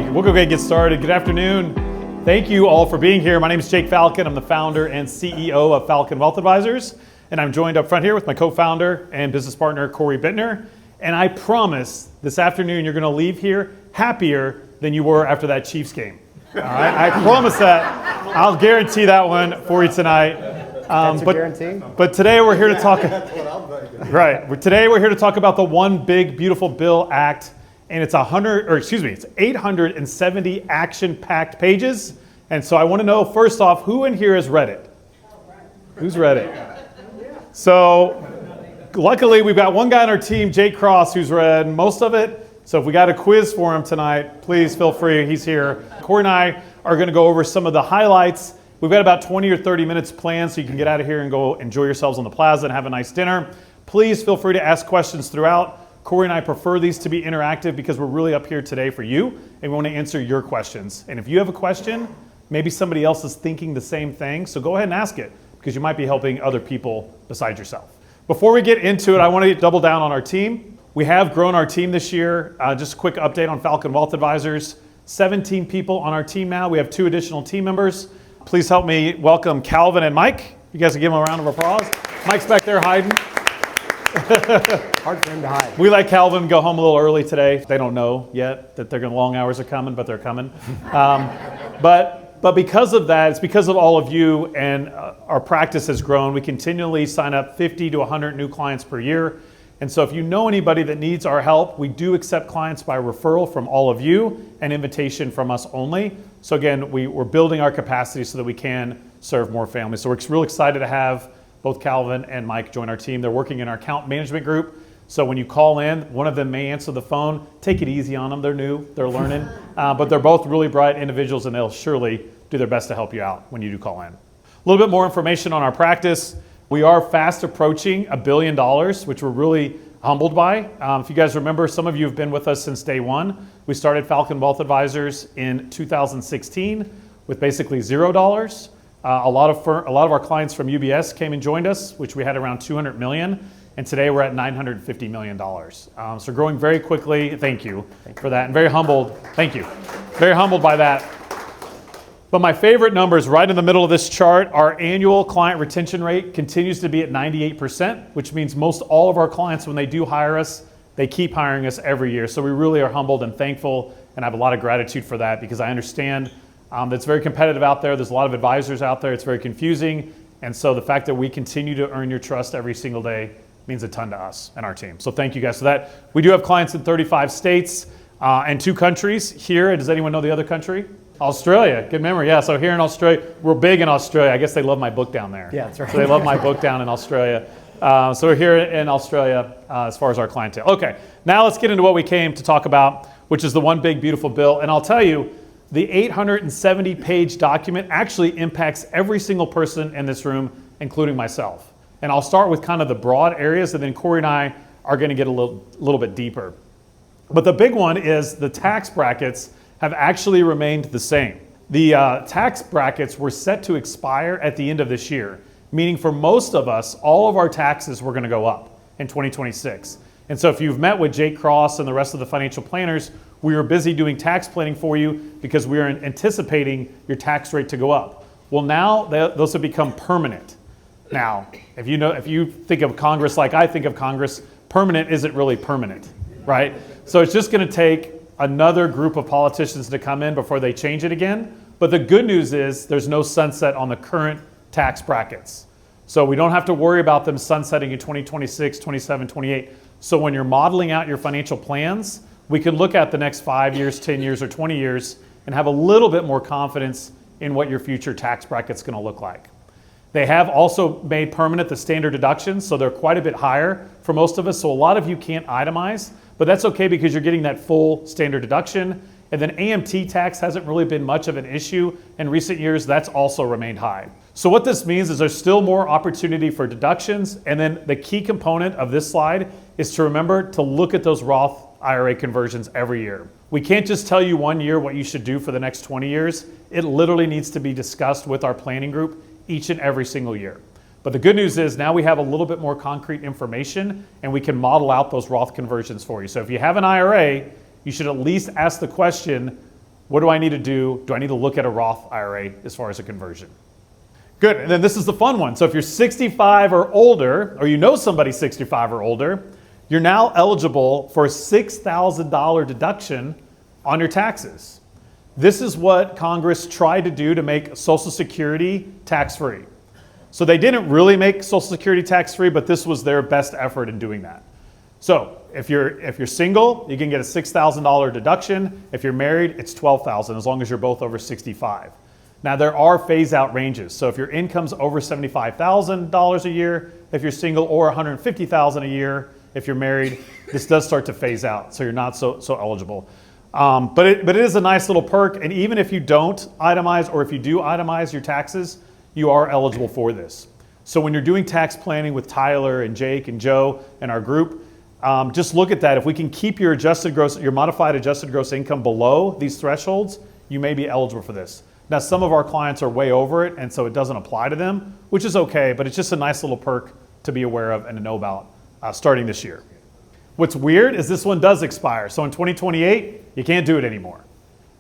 Okay, we'll go ahead and get started. Good afternoon. Thank you all for being here. My name is Jake Falcon. I'm the founder and CEO of Falcon Wealth Advisors. And I'm joined up front here with my co-founder and business partner, Corey Bittner. And I promise this afternoon you're going to leave here happier than you were after that Chiefs game. All right? I promise that. I'll guarantee that one for you tonight. That's a guarantee? But today we're here to talk. Today we're here to talk about the One Big Beautiful Bill Act, and it's 870 action-packed pages. And so I want to know first off, who in here has read it? Who's read it? So luckily we've got one guy on our team, Jake Cross, who's read most of it. So if we got a quiz for him tonight, please feel free. He's here. Corey and I are going to go over some of the highlights. We've got about 20 or 30 minutes planned so you can get out of here and go enjoy yourselves on the plaza and have a nice dinner. Please feel free to ask questions throughout. Corey and I prefer these to be interactive because we're really up here today for you and we want to answer your questions. And if you have a question, maybe somebody else is thinking the same thing, so go ahead and ask it because you might be helping other people besides yourself. Before we get into it, I want to double down on our team. We have grown our team this year. Just a quick update on Falcon Wealth Advisors. 17 people on our team now. We have 2 additional team members. Please help me welcome Calvin and Mike. You guys can give them a round of applause. Mike's back there hiding. Hard for him to hide. We let Calvin go home a little early today. They don't know yet that long hours are coming, but they're coming. But because of that, it's because of all of you, and our practice has grown. We continually sign up 50 to 100 new clients per year. And so if you know anybody that needs our help, we do accept clients by referral from all of you and invitation from us only. So again, we're building our capacity so that we can serve more families. So we're real excited to have both Calvin and Mike join our team. They're working in our account management group. So when you call in, one of them may answer the phone. Take it easy on them. They're new, they're learning. But they're both really bright individuals and they'll surely do their best to help you out when you do call in. A little bit more information on our practice. We are fast approaching $1 billion, which we're really humbled by. If you guys remember, some of you have been with us since day one. We started Falcon Wealth Advisors in 2016 with basically $0. A lot of our clients from UBS came and joined us, which we had around 200 million, and today we're at $950 million. So growing very quickly. Thank you for that, and very humbled. Thank you. Very humbled by that. But my favorite number is right in the middle of this chart. Our annual client retention rate continues to be at 98%, which means most all of our clients, when they do hire us, they keep hiring us every year. So we really are humbled and thankful, and I have a lot of gratitude for that because I understand that it's very competitive out there. There's a lot of advisors out there. It's very confusing. And so the fact that we continue to earn your trust every single day means a ton to us and our team. So thank you guys for that. We do have clients in 35 states and 2 countries. Here, does anyone know the other country? Australia, good memory. Yeah, so here in Australia, we're big in Australia. I guess they love my book down there. Yeah, that's right. So they love my book down in Australia. So we're here in Australia as far as our clientele. Okay, now let's get into what we came to talk about, which is the One Big Beautiful Bill. And I'll tell you, the 870-page document actually impacts every single person in this room, including myself. And I'll start with kind of the broad areas, and then Corey and I are going to get a little bit deeper. But the big one is the tax brackets have actually remained the same. The tax brackets were set to expire at the end of this year, meaning for most of us, all of our taxes were going to go up in 2026. And so if you've met with Jake Cross and the rest of the financial planners, we were busy doing tax planning for you because we are anticipating your tax rate to go up. Well, now those have become permanent. Now, if you think of Congress like I think of Congress, permanent isn't really permanent, right? So it's just going to take another group of politicians to come in before they change it again. But the good news is there's no sunset on the current tax brackets. So we don't have to worry about them sunsetting in 2026, 27, 28. So when you're modeling out your financial plans, we can look at the next 5 years, 10 years, or 20 years and have a little bit more confidence in what your future tax bracket's going to look like. They have also made permanent the standard deductions, so they're quite a bit higher for most of us. So a lot of you can't itemize, but that's okay because you're getting that full standard deduction. And then AMT tax hasn't really been much of an issue in recent years. That's also remained high. So what this means is there's still more opportunity for deductions. And then the key component of this slide is to remember to look at those Roth IRA conversions every year. We can't just tell you one year what you should do for the next 20 years. It literally needs to be discussed with our planning group each and every single year. But the good news is now we have a little bit more concrete information and we can model out those Roth conversions for you. So if you have an IRA, you should at least ask the question, What do I need to do? Do I need to look at a Roth IRA as far as a conversion? Good, and then this is the fun one. So if you're 65 or older, or you know somebody 65 or older, you're now eligible for a $6,000 deduction on your taxes. This is what Congress tried to do to make Social Security tax-free. So they didn't really make Social Security tax-free, but this was their best effort in doing that. So if you're single, you can get a $6,000 deduction. If you're married, it's $12,000 as long as you're both over 65. Now there are phase-out ranges. So if your income's over $75,000 a year, if you're single, or $150,000 a year, if you're married, this does start to phase out. So you're not so eligible. But it is a nice little perk. And even if you don't itemize, or if you do itemize your taxes, you are eligible for this. So when you're doing tax planning with Tyler and Jake and Joe and our group, just look at that. If we can keep your modified adjusted gross income below these thresholds, you may be eligible for this. Now, some of our clients are way over it, and so it doesn't apply to them, which is okay, but it's just a nice little perk to be aware of and to know about starting this year. What's weird is this one does expire. So in 2028, you can't do it anymore.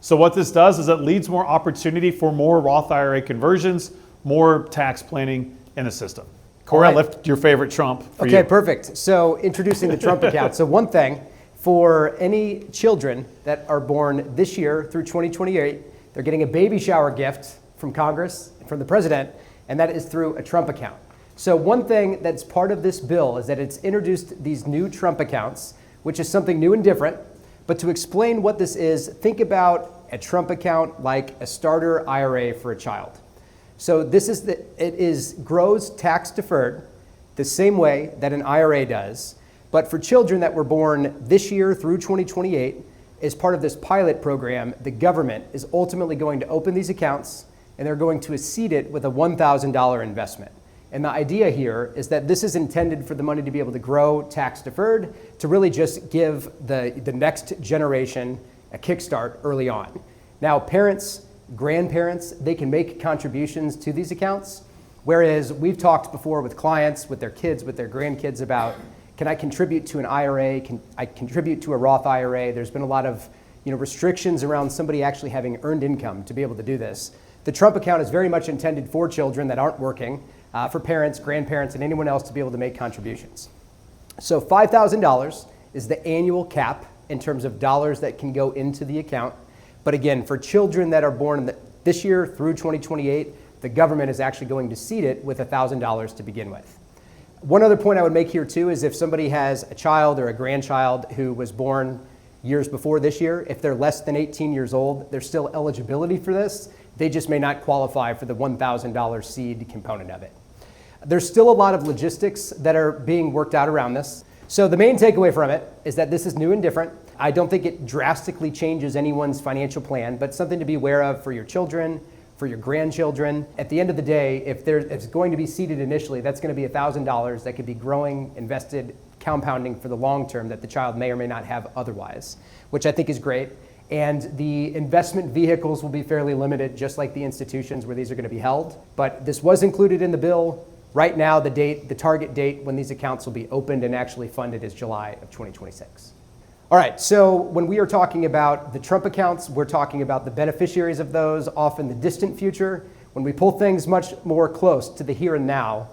So what this does is it leads more opportunity for more Roth IRA conversions, more tax planning in the system. Corey, I left your favorite Trump for you. Okay, perfect. So introducing the Trump account. So one thing, for any children that are born this year through 2028, they're getting a baby shower gift from Congress, from the president, and that is through a Trump account. So one thing that's part of this bill is that it's introduced these new Trump accounts, which is something new and different. But to explain what this is, think about a Trump account like a starter IRA for a child. So it grows tax deferred the same way that an IRA does, but for children that were born this year through 2028, as part of this pilot program, the government is ultimately going to open these accounts and they're going to seed it with a $1,000 investment. And the idea here is that this is intended for the money to be able to grow tax deferred, to really just give the next generation a kickstart early on. Now, parents, grandparents, they can make contributions to these accounts, whereas we've talked before with clients, with their kids, with their grandkids about, can I contribute to an IRA? Can I contribute to a Roth IRA? There's been a lot of restrictions around somebody actually having earned income to be able to do this. The Trump account is very much intended for children that aren't working, for parents, grandparents, and anyone else to be able to make contributions. So $5,000 is the annual cap in terms of dollars that can go into the account. But again, for children that are born this year through 2028, the government is actually going to seed it with $1,000 to begin with. One other point I would make here too is if somebody has a child or a grandchild who was born years before this year, if they're less than 18 years old, there's still eligibility for this. They just may not qualify for the $1,000 seed component of it. There's still a lot of logistics that are being worked out around this. So the main takeaway from it is that this is new and different. I don't think it drastically changes anyone's financial plan, but something to be aware of for your children, for your grandchildren. At the end of the day, if it's going to be seeded initially, that's going to be $1,000 that could be growing, invested, compounding for the long term that the child may or may not have otherwise, which I think is great. And the investment vehicles will be fairly limited, just like the institutions where these are going to be held. But this was included in the bill. Right now, the target date when these accounts will be opened and actually funded is July of 2026. All right, so when we are talking about the Trump accounts, we're talking about the beneficiaries of those off in the distant future. When we pull things much more close to the here and now,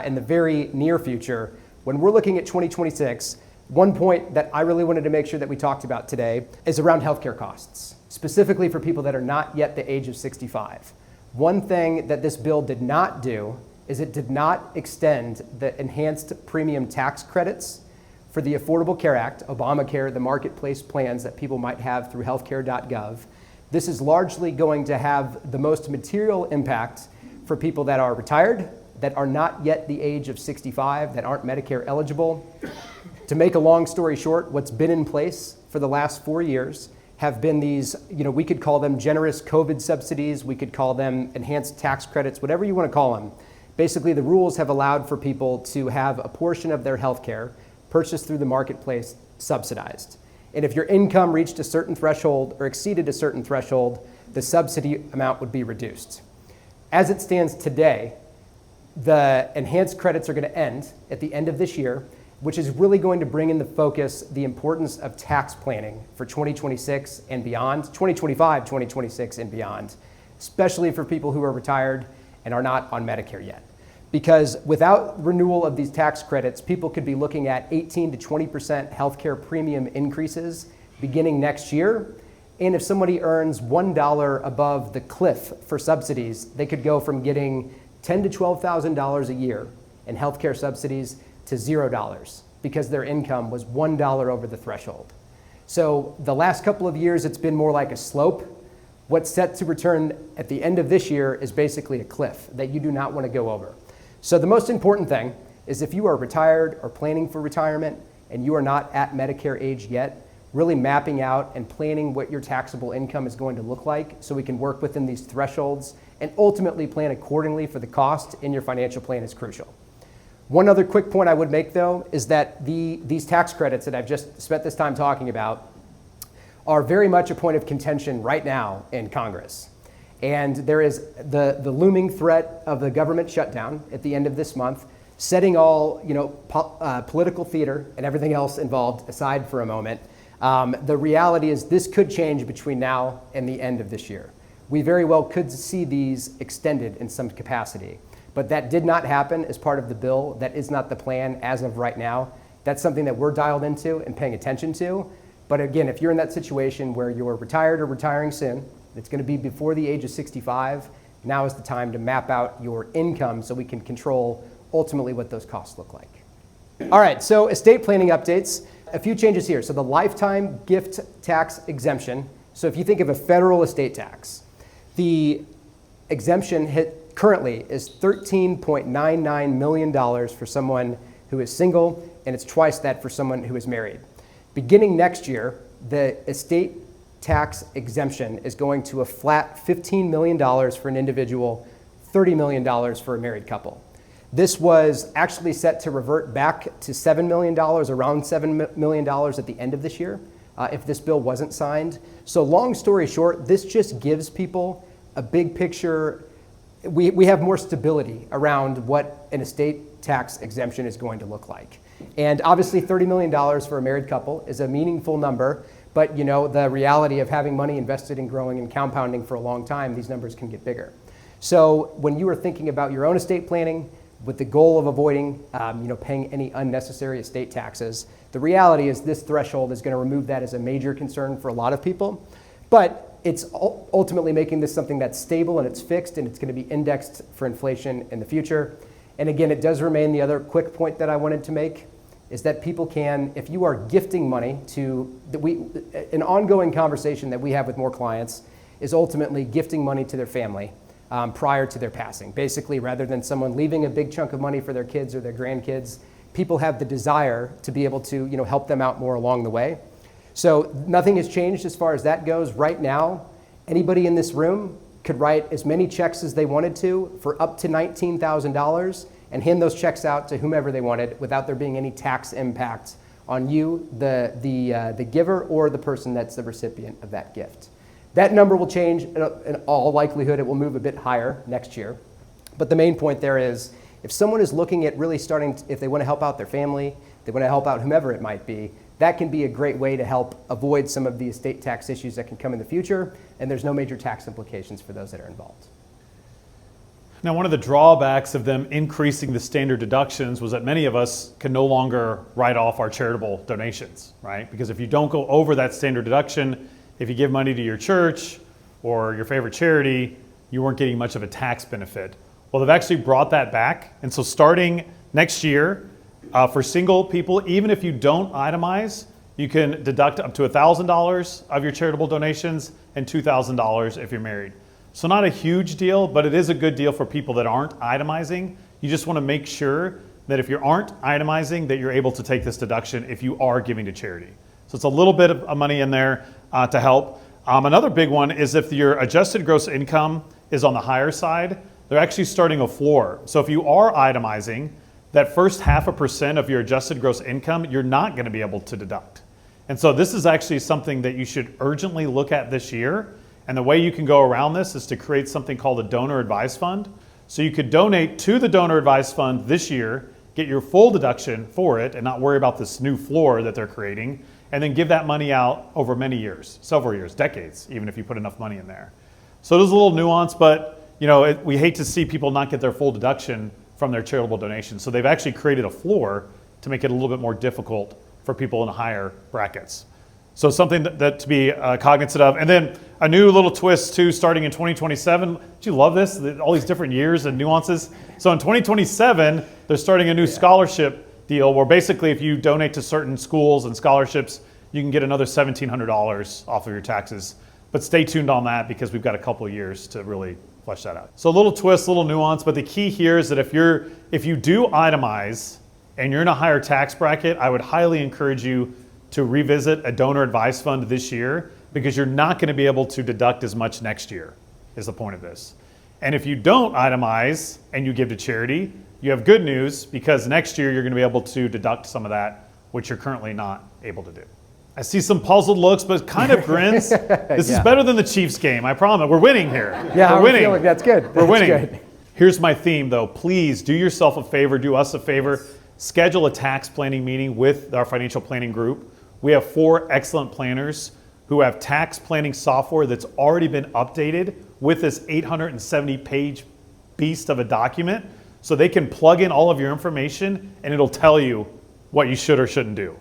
in the very near future, when we're looking at 2026, one point that I really wanted to make sure that we talked about today is around healthcare costs, specifically for people that are not yet the age of 65. One thing that this bill did not do is it did not extend the enhanced premium tax credits for the Affordable Care Act, Obamacare, the marketplace plans that people might have through healthcare.gov. This is largely going to have the most material impact for people that are retired, that are not yet the age of 65, that aren't Medicare eligible. To make a long story short, what's been in place for the last 4 years have been these, we could call them generous COVID subsidies, we could call them enhanced tax credits, whatever you want to call them. Basically, the rules have allowed for people to have a portion of their health care purchased through the marketplace subsidized. And if your income reached a certain threshold or exceeded a certain threshold, the subsidy amount would be reduced. As it stands today, the enhanced credits are going to end at the end of this year, which is really going to bring in the focus the importance of tax planning for 2026 and beyond, 2025, 2026 and beyond, especially for people who are retired and are not on Medicare yet. Because without renewal of these tax credits, people could be looking at 18 to 20% healthcare premium increases beginning next year. And if somebody earns $1 above the cliff for subsidies, they could go from getting $10,000 to $12,000 a year in healthcare subsidies to $0 because their income was $1 over the threshold. So the last couple of years, it's been more like a slope. What's set to return at the end of this year is basically a cliff that you do not want to go over. So the most important thing is if you are retired or planning for retirement and you are not at Medicare age yet, really mapping out and planning what your taxable income is going to look like so we can work within these thresholds and ultimately plan accordingly for the cost in your financial plan is crucial. One other quick point I would make, though, is that these tax credits that I've just spent this time talking about are very much a point of contention right now in Congress. And there is the looming threat of the government shutdown at the end of this month, setting all political theater and everything else involved aside for a moment. The reality is this could change between now and the end of this year. We very well could see these extended in some capacity. But that did not happen as part of the bill. That is not the plan as of right now. That's something that we're dialed into and paying attention to. But again, if you're in that situation where you're retired or retiring soon, it's going to be before the age of 65, now is the time to map out your income so we can control ultimately what those costs look like. All right, so estate planning updates. A few changes here. So the lifetime gift tax exemption. So if you think of a federal estate tax, the exemption currently is $13.99 million for someone who is single, and it's twice that for someone who is married. Beginning next year, the estate tax exemption is going to a flat $15 million for an individual, $30 million for a married couple. This was actually set to revert back to $7 million, around $7 million at the end of this year, if this bill wasn't signed. So long story short, this just gives people a big picture. We have more stability around what an estate tax exemption is going to look like. And obviously $30 million for a married couple is a meaningful number, but the reality of having money invested in growing and compounding for a long time, these numbers can get bigger. So when you are thinking about your own estate planning with the goal of avoiding paying any unnecessary estate taxes, the reality is this threshold is going to remove that as a major concern for a lot of people. But it's ultimately making this something that's stable and it's fixed and it's going to be indexed for inflation in the future. And again, it does remain the other quick point that I wanted to make is that people can, if you are gifting money to, an ongoing conversation that we have with more clients is ultimately gifting money to their family prior to their passing. Basically, rather than someone leaving a big chunk of money for their kids or their grandkids, people have the desire to be able to help them out more along the way. So nothing has changed as far as that goes. Right now, anybody in this room could write as many checks as they wanted to for up to $19,000 and hand those checks out to whomever they wanted without there being any tax impact on you, the giver, or the person that's the recipient of that gift. That number will change. In all likelihood, it will move a bit higher next year. But the main point there is, if someone is looking at really starting, if they want to help out their family, they want to help out whomever it might be, that can be a great way to help avoid some of the estate tax issues that can come in the future, and there's no major tax implications for those that are involved. Now, one of the drawbacks of them increasing the standard deductions was that many of us can no longer write off our charitable donations, right? Because if you don't go over that standard deduction, if you give money to your church or your favorite charity, you weren't getting much of a tax benefit. Well, they've actually brought that back. And so starting next year, for single people, even if you don't itemize, you can deduct up to $1,000 of your charitable donations and $2,000 if you're married. So not a huge deal, but it is a good deal for people that aren't itemizing. You just want to make sure that if you aren't itemizing, that you're able to take this deduction if you are giving to charity. So it's a little bit of money in there to help. Another big one is if your adjusted gross income is on the higher side, they're actually starting a floor. So if you are itemizing, that first 0.5% of your adjusted gross income, you're not going to be able to deduct. And so this is actually something that you should urgently look at this year. And the way you can go around this is to create something called a donor advised fund. So you could donate to the donor advised fund this year, get your full deduction for it and not worry about this new floor that they're creating, and then give that money out over many years, several years, decades, even if you put enough money in there. So there's a little nuance, but we hate to see people not get their full deduction from their charitable donations. So they've actually created a floor to make it a little bit more difficult for people in higher brackets. So something that to be cognizant of. And then a new little twist too, starting in 2027. Do you love this? All these different years and nuances. So in 2027, they're starting a new scholarship deal where basically if you donate to certain schools and scholarships, you can get another $1,700 off of your taxes. But stay tuned on that because we've got a couple of years to really flesh that out. So a little twist, a little nuance, but the key here is that if you do itemize and you're in a higher tax bracket, I would highly encourage you to revisit a donor advised fund this year because you're not going to be able to deduct as much next year, is the point of this. And if you don't itemize and you give to charity, you have good news because next year you're going to be able to deduct some of that, which you're currently not able to do. I see some puzzled looks, but kind of grins. This is better than the Chiefs game, I promise. We're winning here. Yeah, we're winning. Feeling that's good. We're winning. Good. Here's my theme though. Please do yourself a favor, do us a favor. Schedule a tax planning meeting with our financial planning group. We have 4 excellent planners who have tax planning software that's already been updated with this 870-page beast of a document. So they can plug in all of your information and it'll tell you what you should or shouldn't do.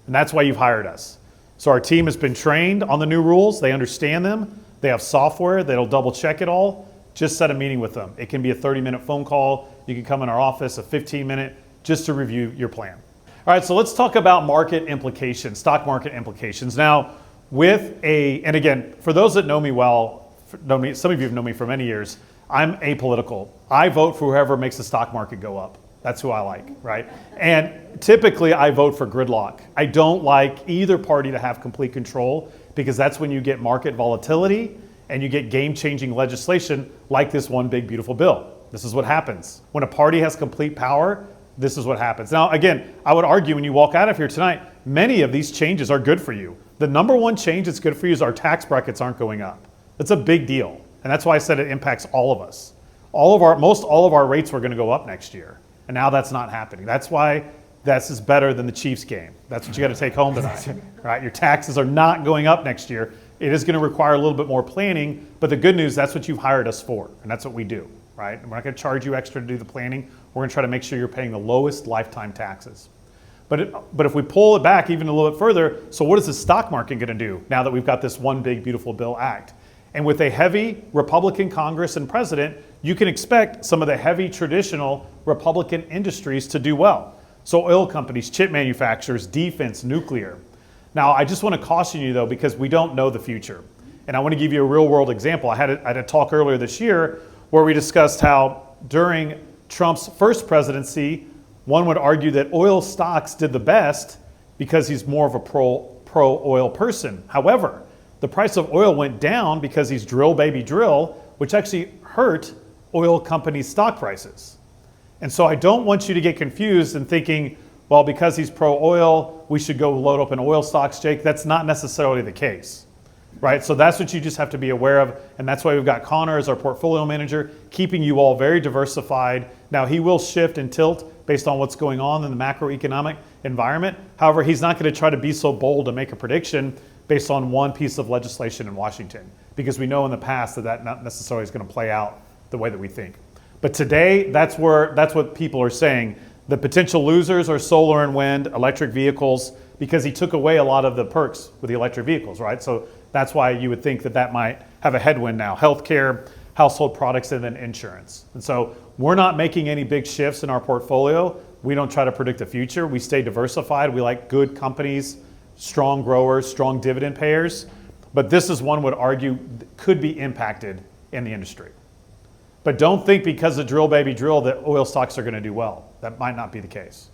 And that's why you've hired us. So our team has been trained on the new rules. They understand them. They have software that'll double check it all. Just set a meeting with them. It can be a 30-minute phone call. You can come in our office, a 15-minute, just to review your plan. All right, so let's talk about market implications, stock market implications. Now, and again, for those that know me well, some of you have known me for many years, I'm apolitical. I vote for whoever makes the stock market go up. That's who I like, right? And typically I vote for gridlock. I don't like either party to have complete control because that's when you get market volatility and you get game-changing legislation like this one big beautiful bill. This is what happens. When a party has complete power, this is what happens. Now, again, I would argue when you walk out of here tonight, many of these changes are good for you. The number one change that's good for you is our tax brackets aren't going up. That's a big deal. And that's why I said it impacts all of us. Most all of our rates were going to go up next year. And now that's not happening. That's why this is better than the Chiefs game. That's what you got to take home tonight. Right? Your taxes are not going up next year. It is going to require a little bit more planning, but the good news, that's what you've hired us for, and that's what we do. Right? We're not going to charge you extra to do the planning. We're going to try to make sure you're paying the lowest lifetime taxes. But if we pull it back even a little bit further, so what is the stock market going to do now that we've got this one big beautiful bill act? And with a heavy Republican Congress and president, you can expect some of the heavy traditional Republican industries to do well. So oil companies, chip manufacturers, defense, nuclear. Now, I just want to caution you though, because we don't know the future. And I want to give you a real world example. I had a talk earlier this year where we discussed how during Trump's first presidency, one would argue that oil stocks did the best because he's more of a pro-oil person. However, the price of oil went down because he's drill baby drill, which actually hurt oil companies' stock prices. And so I don't want you to get confused and thinking, well, because he's pro-oil, we should go load up in oil stocks, Jake. That's not necessarily the case, right? So that's what you just have to be aware of. And that's why we've got Connor as our portfolio manager, keeping you all very diversified. Now, he will shift and tilt based on what's going on in the macroeconomic environment. However, he's not going to try to be so bold to make a prediction based on one piece of legislation in Washington, because we know in the past that not necessarily is going to play out the way that we think. But today, that's what people are saying. The potential losers are solar and wind, electric vehicles, because he took away a lot of the perks with the electric vehicles, right? So that's why you would think that might have a headwind now. Healthcare, household products, and then insurance. And so we're not making any big shifts in our portfolio. We don't try to predict the future. We stay diversified. We like good companies, strong growers, strong dividend payers. But this is one would argue could be impacted in the industry. But don't think because of drill baby drill that oil stocks are going to do well. That might not be the case.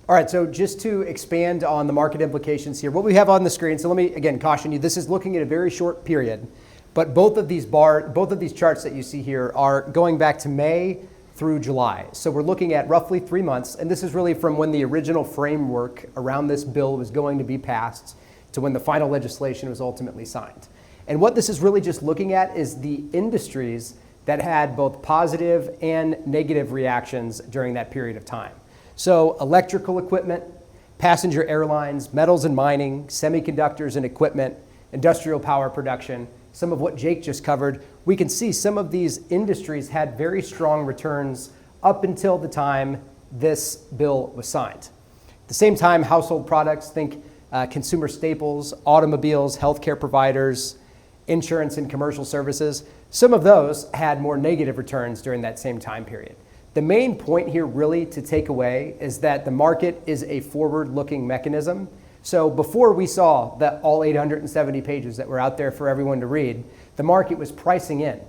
All right, so just to expand on the market implications here, what we have on the screen, so let me again caution you, this is looking at a very short period, but both of these charts that you see here are going back to May through July. So we're looking at roughly 3 months, and this is really from when the original framework around this bill was going to be passed to when the final legislation was ultimately signed. And what this is really just looking at is the industries that had both positive and negative reactions during that period of time. So electrical equipment, passenger airlines, metals and mining, semiconductors and equipment, industrial power production, some of what Jake just covered, we can see some of these industries had very strong returns up until the time this bill was signed. At the same time, household products, think consumer staples, automobiles, healthcare providers, insurance and commercial services, some of those had more negative returns during that same time period. The main point here really to take away is that the market is a forward-looking mechanism. So before we saw that all 870 pages that were out there for everyone to read, the market was pricing in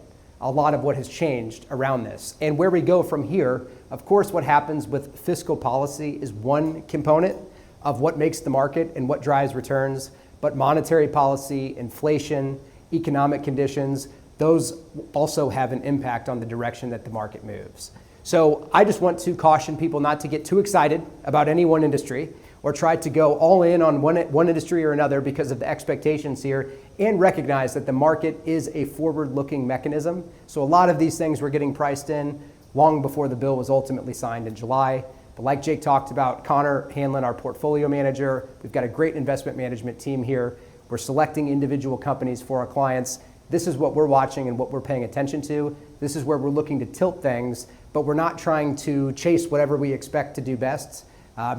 a lot of what has changed around this. And where we go from here, of course, what happens with fiscal policy is one component of what makes the market and what drives returns, but monetary policy, inflation, economic conditions, those also have an impact on the direction that the market moves. So I just want to caution people not to get too excited about any one industry or try to go all in on one industry or another because of the expectations here, and recognize that the market is a forward-looking mechanism. So a lot of these things were getting priced in long before the bill was ultimately signed in July. But like Jake talked about, Connor Hanlon, our portfolio manager, we've got a great investment management team here. We're selecting individual companies for our clients. This is what we're watching and what we're paying attention to. This is where we're looking to tilt things, but we're not trying to chase whatever we expect to do best.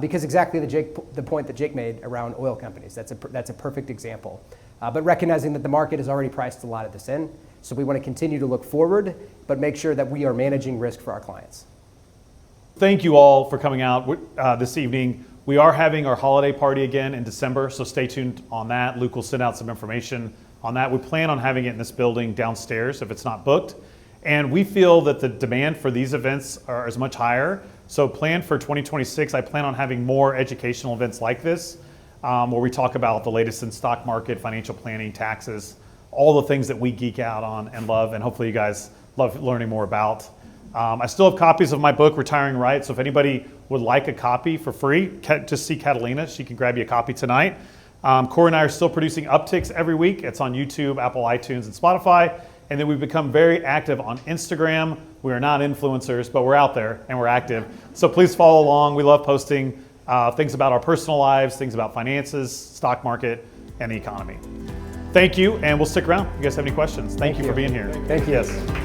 Because exactly the point that Jake made around oil companies, that's a perfect example. But recognizing that the market has already priced a lot of this in, so we want to continue to look forward, but make sure that we are managing risk for our clients. Thank you all for coming out this evening. We are having our holiday party again in December, so stay tuned on that. Luke will send out some information on that. We plan on having it in this building downstairs if it's not booked. And we feel that the demand for these events is much higher. So plan for 2026. I plan on having more educational events like this, where we talk about the latest in stock market, financial planning, taxes, all the things that we geek out on and love, and hopefully you guys love learning more about. I still have copies of my book, Retiring Right. So if anybody would like a copy for free, just see Catalina. She can grab you a copy tonight. Corey and I are still producing Upticks every week. It's on YouTube, Apple, iTunes, and Spotify. And then we've become very active on Instagram. We are not influencers, but we're out there and we're active. So please follow along. We love posting things about our personal lives, things about finances, stock market, and the economy. Thank you, and we'll stick around if you guys have any questions. Thank you for being here. Thank you. Yes.